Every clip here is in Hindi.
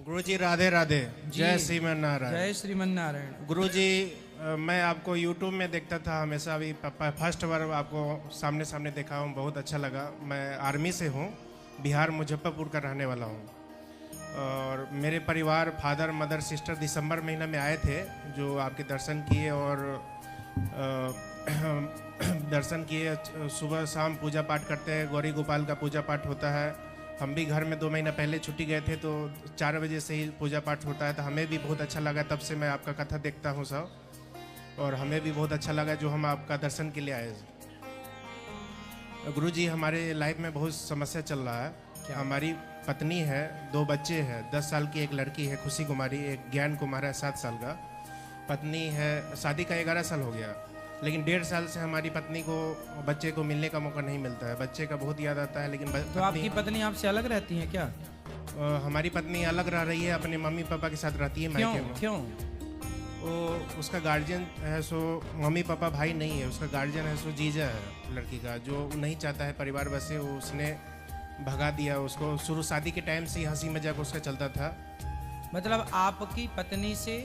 गुरुजी राधे राधे। जय श्रीमन नारायण। जय श्रीमन नारायण। गुरुजी मैं आपको YouTube में देखता था हमेशा, अभी फर्स्ट बार आपको सामने सामने देखा हूँ, बहुत अच्छा लगा। मैं आर्मी से हूँ, बिहार मुजफ्फरपुर का रहने वाला हूँ। और मेरे परिवार फादर मदर सिस्टर दिसंबर महीना में आए थे, जो आपके दर्शन किए और दर्शन किए। सुबह शाम पूजा पाठ करते हैं, गौरी गोपाल का पूजा पाठ होता है। हम भी घर में 2 महीना पहले छुट्टी गए थे, तो 4 बजे से ही पूजा पाठ होता है। तो हमें भी बहुत अच्छा लगा, तब से मैं आपका कथा देखता हूँ सब, और हमें भी बहुत अच्छा लगा जो हम आपका दर्शन के लिए आए। गुरुजी हमारे लाइफ में बहुत समस्या चल रहा है। हमारी पत्नी है, 2 बच्चे हैं, 10 साल की एक लड़की है खुशी कुमारी, एक ज्ञान कुमार है 7 साल का। पत्नी है, शादी का 11 साल हो गया, लेकिन 1.5 साल से हमारी पत्नी को बच्चे को मिलने का मौका नहीं मिलता है। बच्चे का बहुत याद आता है, लेकिन तो आपकी पत्नी आपसे अलग रहती है क्या? हमारी पत्नी अलग रह रही है, अपने मम्मी पापा के साथ रहती है मायके में। क्यों? वो उसका गार्जियन है, सो मम्मी पापा भाई नहीं है, उसका गार्जियन है सो जीजा है लड़की का, जो नहीं चाहता है परिवार बसे। वो उसने भगा दिया उसको। शुरू शादी के टाइम से ही हंसी मजाक उसका चलता था। मतलब आपकी पत्नी से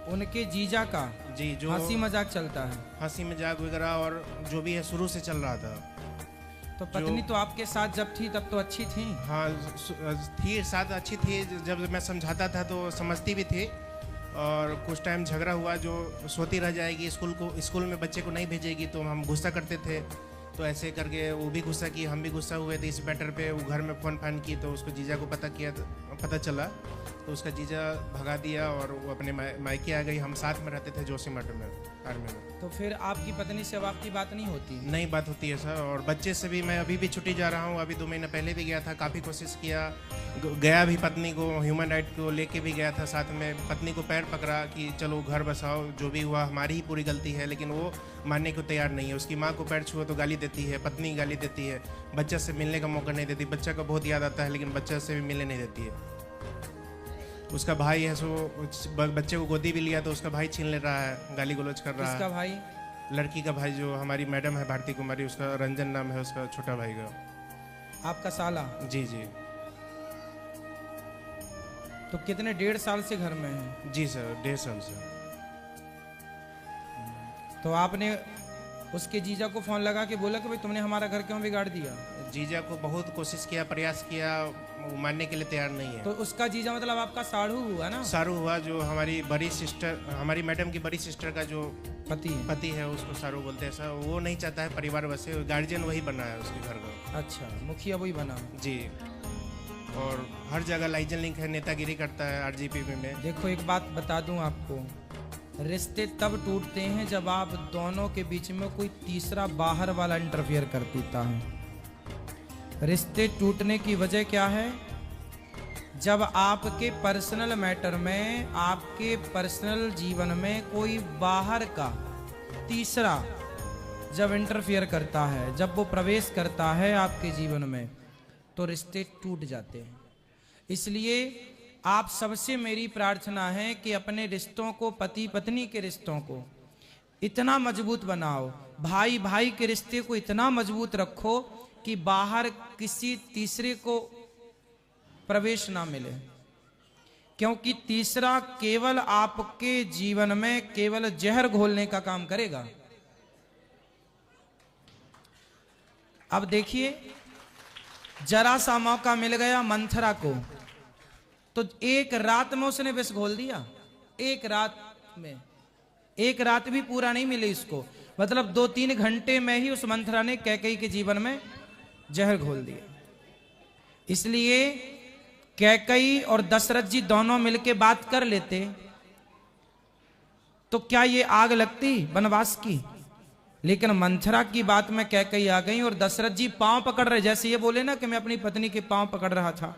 उनके जीजा का जी, जो हंसी मजाक चलता है, हंसी मजाक वगैरह और जो भी है शुरू से चल रहा था। तो पत्नी तो आपके साथ जब थी तब तो अच्छी थी। हाँ थी, साथ अच्छी थी। जब मैं समझाता था तो समझती भी थी। और कुछ टाइम झगड़ा हुआ, जो सोती रह जाएगी, स्कूल में बच्चे को नहीं भेजेगी, तो हम गुस्सा करते थे। तो ऐसे करके वो भी गुस्सा की, हम भी गुस्सा हुए थे। इस मैटर पे वो घर में फ़ोन फान की, तो उसको जीजा को पता चला, तो उसका जीजा भगा दिया और वो अपने मायके आ गई। हम साथ में रहते थे जोशीमठ में, आर्मी में। तो फिर आपकी पत्नी से अब आपकी बात नहीं होती? नहीं बात होती है सर। और बच्चे से भी मैं अभी भी छुट्टी जा रहा हूँ। अभी 2 महीना पहले भी गया था, काफ़ी कोशिश किया, गया भी पत्नी को ह्यूमन राइट को लेके भी गया था साथ में। पत्नी को पैर पकड़ा कि चलो घर बसाओ, जो भी हुआ हमारी ही पूरी गलती है, लेकिन वो मानने को तैयार नहीं है। उसकी माँ को पैर छुआ तो गाली देती है, पत्नी गाली देती है, बच्चा से मिलने का मौका नहीं देती। बच्चा का बहुत याद आता है, लेकिन बच्चा से भी मिलने नहीं देती है। उसका भाई है, सो बच्चे को गोदी भी लिया तो उसका भाई छीन ले रहा है, गाली गलौज कर रहा है। किसका भाई? लड़की का भाई, जो हमारी मैडम है भारती कुमारी, उसका रंजन नाम है उसका छोटा भाई का। आपका साला? जी जी। तो कितने 1.5 साल से घर में है? जी सर, 1.5 साल से। तो आपने उसके जीजा को फोन लगा के बोला कि भाई तुमने हमारा घर क्यों बिगाड़ दिया? जीजा को बहुत कोशिश किया, प्रयास किया, वो मानने के लिए तैयार नहीं है। तो उसका जीजा मतलब आपका साढ़ू हुआ ना? सारू हुआ, जो हमारी बड़ी सिस्टर, हमारी मैडम की बड़ी सिस्टर का जो पति है, उसको सारू बोलते हैं सर। वो नहीं चाहता है परिवार बसे, गार्जियन वही बना है उसके घर का। अच्छा, मुखिया वही बना? जी। और हर जगह लाइजन लिंक है, नेतागिरी करता है आरजीपी में। देखो एक बात बता दूं आपको, रिश्ते तब टूटते हैं जब आप दोनों के बीच में कोई तीसरा बाहर वाला इंटरफियर कर देता है। रिश्ते टूटने की वजह क्या है? जब आपके पर्सनल मैटर में, आपके पर्सनल जीवन में कोई बाहर का तीसरा जब इंटरफियर करता है, जब वो प्रवेश करता है आपके जीवन में, तो रिश्ते टूट जाते हैं। इसलिए आप सबसे मेरी प्रार्थना है कि अपने रिश्तों को, पति पत्नी के रिश्तों को इतना मजबूत बनाओ, भाई भाई के रिश्ते को इतना मजबूत रखो कि बाहर किसी तीसरे को प्रवेश ना मिले। क्योंकि तीसरा केवल आपके जीवन में केवल जहर घोलने का काम करेगा। अब देखिए, जरा सा मौका मिल गया मंथरा को, तो एक रात में उसने विष घोल दिया। एक रात में, एक रात भी पूरा नहीं मिली इसको, मतलब 2-3 घंटे में ही उस मंथरा ने कैकेयी के जीवन में जहर घोल दिया। इसलिए कैकेयी और दशरथ जी दोनों मिलके बात कर लेते तो क्या ये आग लगती वनवास की? लेकिन मंथरा की बात में कैकेयी आ गई और दशरथ जी पांव पकड़ रहे। जैसे ये बोले ना कि मैं अपनी पत्नी के पांव पकड़ रहा था,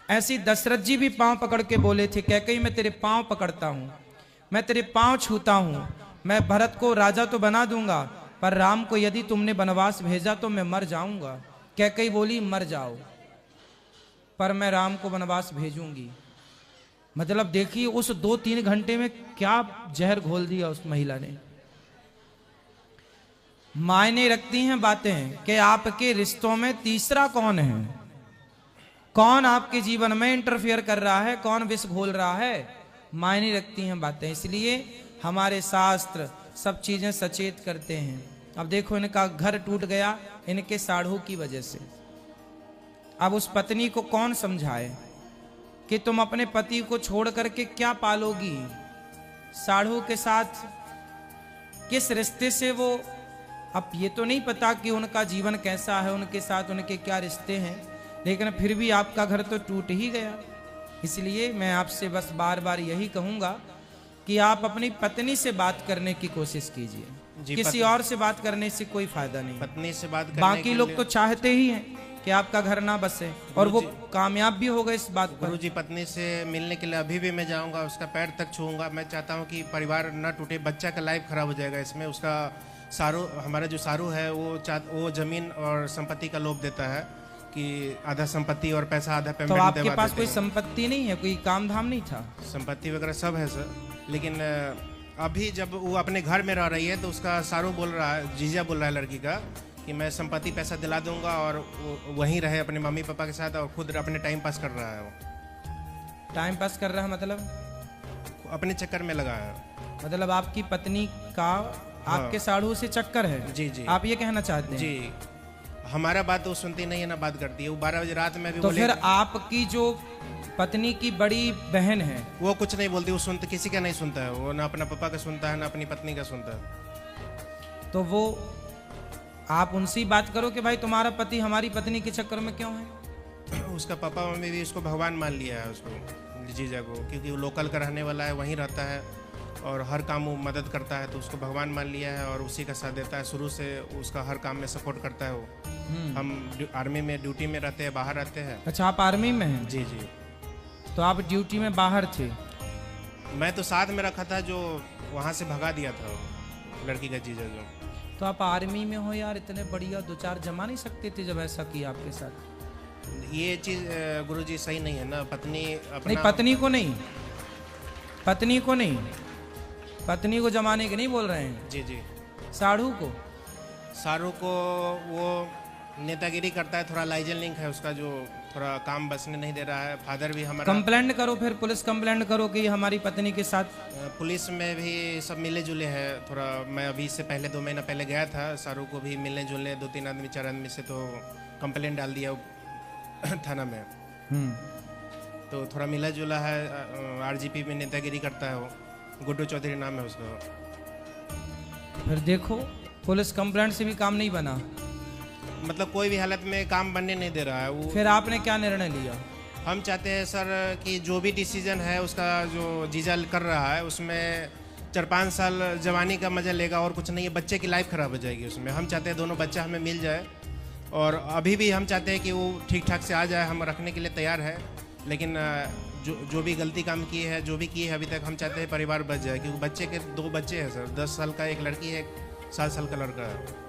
ऐसे ही दशरथ जी भी पांव पकड़ के बोले थे, कैकेयी मैं तेरे पांव पकड़ता हूं, मैं तेरे पांव छूता हूं, मैं भरत को राजा तो बना दूंगा, पर राम को यदि तुमने वनवास भेजा तो मैं मर जाऊंगा। कैकेयी बोली मर जाओ, पर मैं राम को वनवास भेजूंगी। मतलब देखिए उस 2-3 घंटे में क्या जहर घोल दिया उस महिला ने। मायने रखती हैं बातें कि आपके रिश्तों में तीसरा कौन है, कौन आपके जीवन में इंटरफियर कर रहा है, कौन विष घोल रहा है, मायने रखती हैं बातें। इसलिए हमारे शास्त्र सब चीजें सचेत करते हैं। अब देखो इनका घर टूट गया इनके साढ़ू की वजह से। अब उस पत्नी को कौन समझाए कि तुम अपने पति को छोड़ करके क्या पालोगी, साढ़ू के साथ किस रिश्ते से वो, अब ये तो नहीं पता कि उनका जीवन कैसा है, उनके साथ उनके क्या रिश्ते हैं, लेकिन फिर भी आपका घर तो टूट ही गया। इसलिए मैं आपसे बस बार बार यही कहूंगा कि आप अपनी पत्नी से बात करने की कोशिश कीजिए। किसी और से बात करने से कोई फायदा नहीं। पत्नी से बात करने बाकी लोग तो चाहते ही हैं कि आपका घर ना बसे, और वो कामयाब भी हो गए इस बात पर। गुरुजी, पत्नी से मिलने के लिए अभी भी मैं जाऊंगा, उसका पैर तक छूऊंगा। मैं चाहता हूं कि परिवार ना टूटे, बच्चा का लाइफ खराब हो जाएगा इसमें। उसका सारू, हमारा जो सारू है वो जमीन और संपत्ति का लोभ देता है कि आधा संपत्ति और पैसा आधा पेमेंट। तो आपके पास कोई संपत्ति नहीं है, कोई काम धाम नहीं था? संपत्ति वगैरह सब है सर, लेकिन अभी जब वो अपने घर में रह रही है तो उसका सारू बोल रहा है, जीजा बोल रहा है लड़की का, कि मैं संपत्ति पैसा दिला दूंगा और वहीं रहे अपने मम्मी पापा के साथ, और खुद अपने टाइम पास कर रहा है। वो टाइम पास कर रहा है मतलब अपने चक्कर में लगा है। मतलब आपकी पत्नी का आपके साढ़ू से चक्कर है? जी जी, आप ये कहना चाहते हैं? जी, हमारा बात तो सुनती नहीं है ना बात करती है। वो 12 बजे रात में भी तो फिर आपकी जो पत्नी की बड़ी बहन है वो कुछ नहीं बोलती, वो सुनते किसी का नहीं सुनता है। वो ना अपना पापा का सुनता है ना अपनी पत्नी का सुनता है। तो वो आप उनसे बात करो कि भाई तुम्हारा पति हमारी पत्नी के चक्कर में क्यों है। उसका पापा मम्मी भी उसको भगवान मान लिया है, उसको जीजा को, क्योंकि वो लोकल का रहने वाला है, वहीं रहता है और हर काम वो मदद करता है, तो उसको भगवान मान लिया है और उसी का साथ देता है। शुरू से उसका हर काम में सपोर्ट करता है वो। हम आर्मी में ड्यूटी में रहते हैं, बाहर रहते हैं। अच्छा, आप आर्मी में हैं? जी जी। तो आप ड्यूटी में बाहर थे? मैं तो साथ में रखा था, जो वहाँ से भगा दिया था वो लड़की का जीजा जो। तो आप आर्मी में हो यार, इतने बढ़िया 2-4 जमा नहीं सकते थे जब ऐसा किया आपके साथ? ये चीज़ गुरुजी सही नहीं है ना। पत्नी अपना नहीं, पत्नी को नहीं, पत्नी को नहीं, पत्नी को जमाने के नहीं बोल रहे हैं। जी जी। साढ़ू को, सारू को वो नेतागिरी करता है, थोड़ा लाइजन लिंक है उसका, जो थोड़ा काम बसने नहीं दे रहा है। फादर भी हमारा कंप्लेंट करो, फिर पुलिस कंप्लेंट करो कि हमारी पत्नी के साथ। पुलिस में भी सब मिले जुले हैं थोड़ा। मैं अभी से पहले 2 महीना पहले गया था, सारू को भी मिलने जुलने 2-3 आदमी 4 आदमी से, तो कंप्लेंट डाल दिया थाना में। तो थोड़ा मिला जुला है। आरजीपी में नेतागिरी करता है वो, गुड्डू चौधरी नाम है उसका। फिर देखो, पुलिस कंप्लेंट से भी काम नहीं बना, मतलब कोई भी हालत में काम बनने नहीं दे रहा है वो। फिर आपने क्या निर्णय लिया? हम चाहते हैं सर कि जो भी डिसीजन है उसका, जो जीजा कर रहा है उसमें 4-5 साल जवानी का मजा लेगा और कुछ नहीं है। बच्चे की लाइफ खराब हो जाएगी उसमें। हम चाहते हैं दोनों बच्चा हमें मिल जाए, और अभी भी हम चाहते हैं कि वो ठीक ठाक से आ जाए। हम रखने के लिए तैयार है, लेकिन जो भी गलती काम किए हैं, जो भी किए हैं अभी तक, हम चाहते हैं परिवार बच जाए। क्योंकि बच्चे के 2 बच्चे हैं सर, 10 साल का एक लड़की है, 7 साल का लड़का है।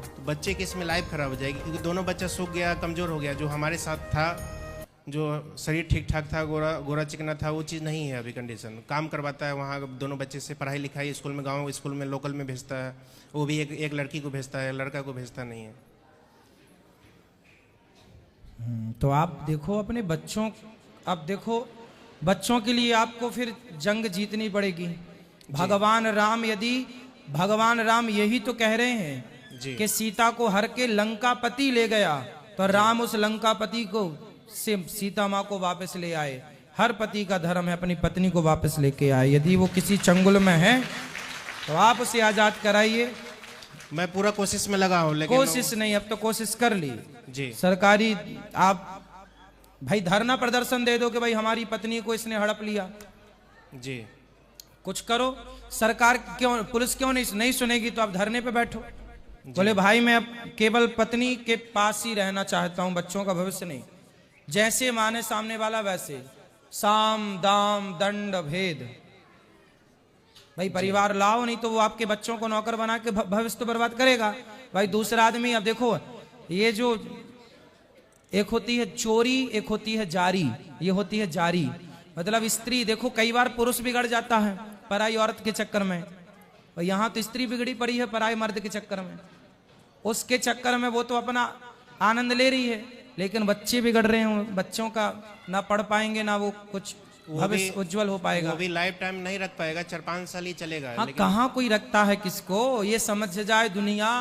तो बच्चे की इसमें लाइफ खराब हो जाएगी, क्योंकि दोनों बच्चा सूख गया, कमज़ोर हो गया। जो हमारे साथ था, जो शरीर ठीक ठाक था, गोरा चिकना था, वो चीज़ नहीं है अभी कंडीशन। काम करवाता है वहाँ दोनों बच्चे से, पढ़ाई लिखाई स्कूल में, गाँव स्कूल में, लोकल में भेजता है। वो भी एक लड़की को भेजता है, लड़का को भेजता नहीं है। तो आप देखो अपने बच्चों, अब देखो बच्चों के लिए आपको फिर जंग जीतनी पड़ेगी। भगवान राम यही तो कह रहे हैं कि सीता को हर के लंकापति ले गया, तो राम उस लंकापति को से सीता माँ को वापस ले आए। हर पति का धर्म है अपनी पत्नी को वापस लेके आए। यदि वो किसी चंगुल में है तो आप उसे आजाद कराइए। मैं पूरा कोशिश में लगा हूँ, लेकिन कोशिश नहीं, अब तो कोशिश कर ली जी। सरकारी आप भाई धरना प्रदर्शन दे दो कि भाई हमारी पत्नी को इसने हड़प लिया जी। कुछ करो। सरकार क्यों, पुलिस क्यों नहीं सुनेगी, तो आप धरने पे बैठो। बोले भाई मैं अब केवल पत्नी के पास ही रहना चाहता हूं, बच्चों का भविष्य नहीं। जैसे माने सामने वाला वैसे, साम दाम दंड भेद। भाई परिवार लाओ, नहीं तो वो आपके बच्चों को नौकर बना के भविष्य तो बर्बाद करेगा। भाई दूसरा आदमी, अब देखो ये जो एक होती है चोरी, एक होती है जारी, ये होती है जारी। मतलब स्त्री, देखो कई बार पुरुष बिगड़ जाता है पराई औरत के चक्कर में, और यहाँ तो स्त्री बिगड़ी पड़ी है पराई मर्द के चक्कर में। उसके चक्कर में वो तो अपना आनंद ले रही है, लेकिन बच्चे बिगड़ रहे हैं, बच्चों का ना पढ़ पाएंगे ना वो कुछ भविष्य उज्जवल हो पाएगा। वो भी लाइफ टाइम नहीं रख पाएगा, 4-5 साल ही चलेगा। हाँ, कहाँ कोई रखता है किसको, ये समझ जाए दुनिया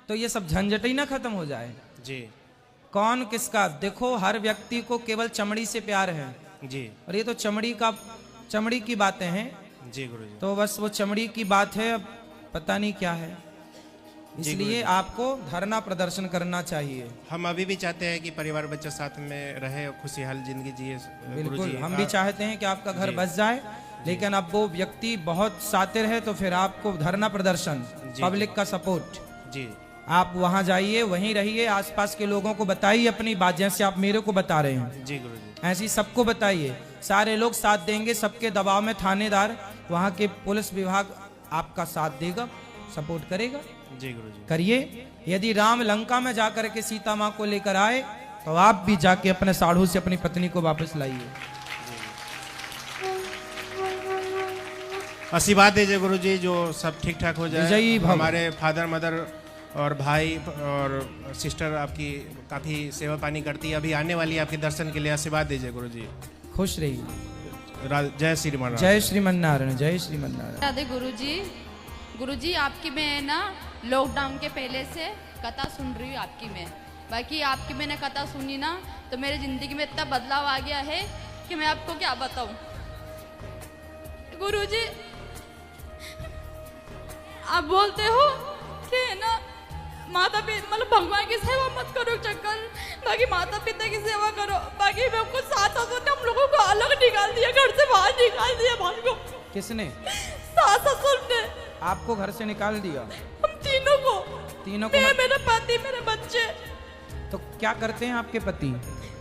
तो ये सब झंझट ही ना खत्म हो जाए। जी कौन किसका, देखो हर व्यक्ति को केवल चमड़ी से प्यार है, जी और ये तो चमड़ी की बातें हैं। जी गुरुजी। तो बस वो चमड़ी की बात है, अब पता नहीं क्या है, इसलिए आपको धरना प्रदर्शन करना चाहिए। हम अभी भी चाहते हैं कि परिवार बच्चा साथ में रहे और खुशहाल जिंदगी जिए। बिल्कुल, गुरुजी, हम भी चाहते हैं कि आपका घर बस जाए, लेकिन अब वो व्यक्ति बहुत सातिर है तो फिर आपको धरना प्रदर्शन, पब्लिक का सपोर्ट, जी आप वहां जाइए, वहीं रहिए, आसपास के लोगों को बताइए अपनी बात, जैसे आप मेरे को बता रहे हैं। जी गुरुजी। ऐसी सबको बताइए, सारे लोग साथ देंगे, सबके दबाव में थानेदार, वहां के पुलिस विभाग आपका साथ देगा, सपोर्ट करेगा। जी गुरुजी। करिए। यदि राम लंका में जाकर के सीता माँ को लेकर आए तो आप भी जाके अपने साढ़ू से अपनी पत्नी को वापस लाइए। आशीर्वाद दीजिए गुरुजी, जो सब ठीक ठाक हो जाए। विजयी भव। हमारे फादर मदर और भाई और सिस्टर आपकी काफी सेवा पानी करती है, अभी आने वाली है आपके दर्शन के लिए। आशीर्वाद दीजिए गुरुजी। खुश रहिए। जय श्रीमान। जय श्रीमन नारायण, जय श्रीमन नारायण। राधे गुरुजी आपकी मैं ना लॉकडाउन के पहले से कथा सुन रही हूँ आपकी मैं। बाकी आपकी मैंने कथा सुनी ना तो मेरी ज़िंदगी में इतना बदलाव आ गया है कि मैं आपको क्या बताऊँ। गुरुजी आप बोलते हो कि ना माता पिता मतलब भगवान की सेवा मत करो चक्कर, बाकी माता पिता की सेवा करो। बाकी मैं हमको सास ससुर ने हम लोगों को अलग निकाल दिया, घर से बाहर निकाल दिया भाई को। किसने? सास ससुर ने आपको घर से निकाल दिया? हम तीनों को मैं, मेरे पति, मेरे बच्चे। तो क्या करते हैं आपके पति?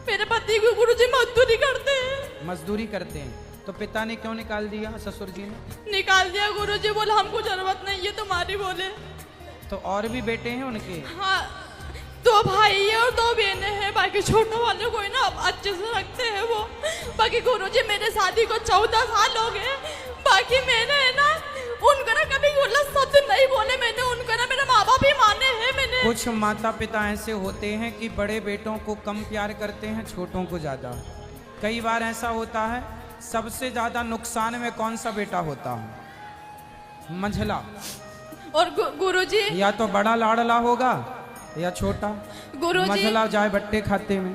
मेरे पति को गुरुजी मजदूरी करते हैं। मजदूरी करते हैं, तो पिता ने क्यों निकाल दिया? ससुर जी ने निकाल दिया गुरुजी, बोले हमको जरूरत नहीं है तुम्हारी। बोले तो और भी बेटे हैं उनके? हाँ, 2 भाई है और 2 बहनें हैं। बाकी छोटों वाले को ना अच्छे से रखते हैं वो। बाकी गुरुजी मेरे शादी को 14 साल हो गए। बाकी मैंने ना उनको ना कभी गलत शब्द नहीं बोले, मैंने उनको ना मेरे माँ बाप ही माने हैं मैंने। कुछ माता पिता ऐसे होते हैं कि बड़े बेटों को कम प्यार करते हैं, छोटों को ज्यादा। कई बार ऐसा होता है। सबसे ज्यादा नुकसान में कौन सा बेटा होता है? मंझला। और गुरुजी या तो बड़ा लाडला होगा या छोटा। गुरुजी मंझला जाए बट्टे खाते में।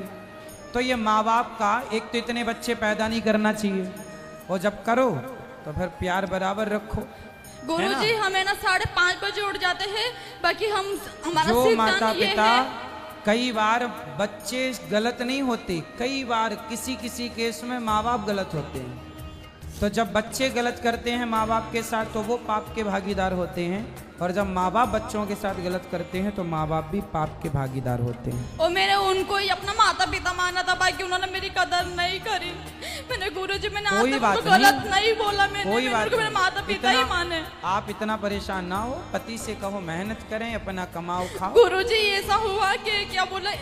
तो ये माँ बाप का एक तो इतने बच्चे पैदा नहीं करना चाहिए, और जब करो तो फिर प्यार बराबर रखो। गुरुजी हमें ना 5:30 बजे उठ जाते हैं। बाकी हमारा जो सिद्धांत माता ये पिता, है। कई बार बच्चे गलत नहीं होते, कई बार किसी केस में माँ बाप गलत होते हैं। तो जब बच्चे गलत करते हैं माँ बाप के साथ तो वो पाप के भागीदार होते हैं, और जब माँ बाप बच्चों के साथ गलत करते हैं तो माँ बाप भी पाप के भागीदार होते हैं। और मैंने उनको ही अपना माता पिता माना था, बाकी उन्होंने मेरी कदर नहीं करी। मैंने गुरुजी मैंने आज कोई तक बात उनको गलत नहीं बोला। कोई बात मेरे माता पिता ही माने। आप इतना परेशान ना हो, पति से कहो मेहनत करें, अपना कमाओ खाओ। गुरुजी ऐसा हुआ कि क्या बोले,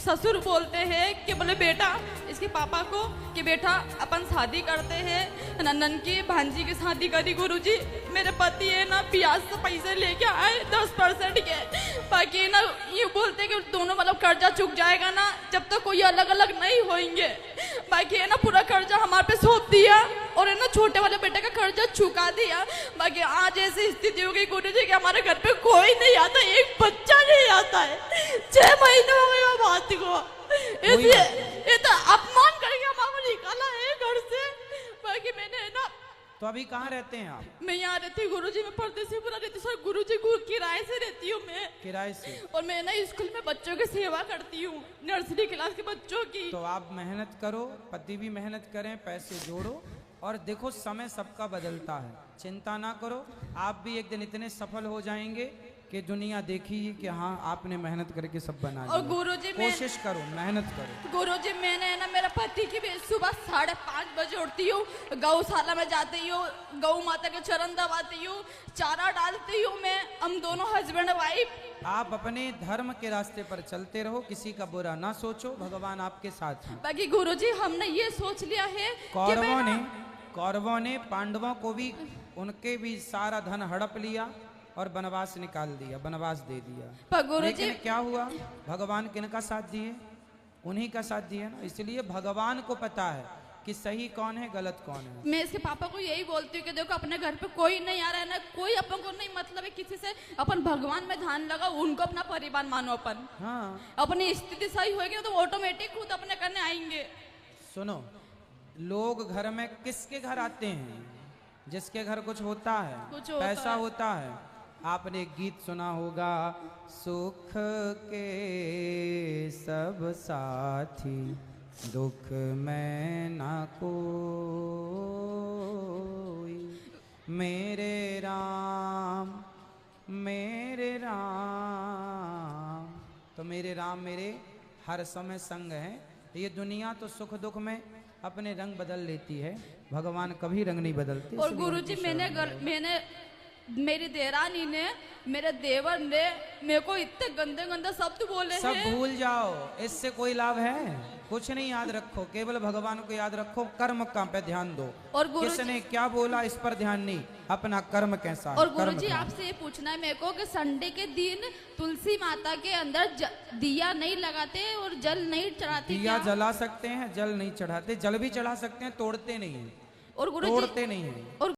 ससुर बोलते हैं कि बोले बेटा इसके पापा को कि बेटा अपन शादी करते हैं। नंदन की भांजी की शादी करी गुरुजी। मेरे पति है ना ब्याज से पैसे लेके आए 10% के। बाकी ना ये बोलते कि दोनों मतलब कर्जा चुक जाएगा ना जब तक कोई अलग अलग नहीं होंगे। बाकी है ना पूरा कर्जा हमारे पे सौंप दिया, और है ना छोटे वाले बेटे का कर्जा चुका दिया। बाकी आज ऐसी स्थिति हो गई गुरुजी कि हमारे घर पे कोई नहीं आता, एक बच्चा नहीं आता है। 6 महीने हो गए बात को। ये तो अपमान करके हमारा निकाला है घर से। बाकी मैंने ना, तो अभी कहाँ रहते हैं आप? मैं यहाँ रहती हूँ गुरुजी, मैं परदेसी पूरा रहती हूँ गुरुजी, किराए से रहती हूँ मैं। किराए से? और मैं ना स्कूल में बच्चों की सेवा करती हूँ, नर्सरी क्लास के बच्चों की। तो आप मेहनत करो, पति भी मेहनत करें, पैसे जोड़ो, और देखो समय सबका बदलता है, चिंता ना करो। आप भी एक दिन इतने सफल हो जाएंगे कि दुनिया देखेगी कि हाँ आपने मेहनत करके सब बना लिया। और गुरुजी कोशिश करो, मेहनत करो। गुरुजी मैंने ना मेरा पति की भी सुबह 5:30 बजे उठती हूँ, गौशाला में जाती हूँ, गौ माता के चरण दबाती हूँ, चारा डालती हूँ मैं। हम दोनों हस्बैंड वाइफ। आप अपने धर्म के रास्ते पर चलते रहो, किसी का बुरा ना सोचो, भगवान आपके साथ हैं। बाकी गुरुजी हमने ये सोच लिया है कौरवों ने पांडवों को भी, उनके भी सारा धन हड़प लिया और वनवास निकाल दिया, वनवास दे दिया। पर गुरुजी लेकिन क्या हुआ? भगवान किनका साथ दिए? उन्हीं का साथ दिया ना। इसलिए भगवान को पता है कि सही कौन है गलत कौन है। मैं इसके पापा को यही बोलती हूँ कि देखो अपने घर पे कोई नहीं आ रहा है ना, कोई अपन को नहीं मतलब है किसी से, अपन भगवान में ध्यान लगाओ, उनको अपना परिवार मानो अपन। हाँ अपनी स्थिति सही होगी ना तो ऑटोमेटिक खुद अपने करने आएंगे। सुनो, लोग घर में किसके घर आते हैं? जिसके घर कुछ होता है, कुछ होता पैसा है। होता है। आपने एक गीत सुना होगा, सुख के सब साथी दुख में ना कोई, मेरे राम तो मेरे राम मेरे हर समय संग है। ये दुनिया तो सुख दुख में अपने रंग बदल लेती है, भगवान कभी रंग नहीं बदलते। और इसलिए गुरुजी उनकी मैंने शरण में मैंने मेरी देरानी ने, मेरे देवर ने मेरे को इतने गंदे गंदे शब्द बोले सब हैं। भूल जाओ, इससे कोई लाभ है? कुछ नहीं याद रखो, केवल भगवान को याद रखो, कर्म का पे ध्यान दो। और गुरुजी किसने क्या बोला इस पर ध्यान नहीं, अपना कर्म कैसा है। और कर्म गुरुजी ध्यान। आपसे ये पूछना है मेरे को कि संडे के दिन तुलसी माता के अंदर दिया नहीं लगाते और जल नहीं चढ़ाते दिया क्या? जला सकते हैं, जल नहीं चढ़ाते। जल भी चढ़ा सकते हैं, तोड़ते नहीं है, और गुरुजी तोड़ते नहीं है। और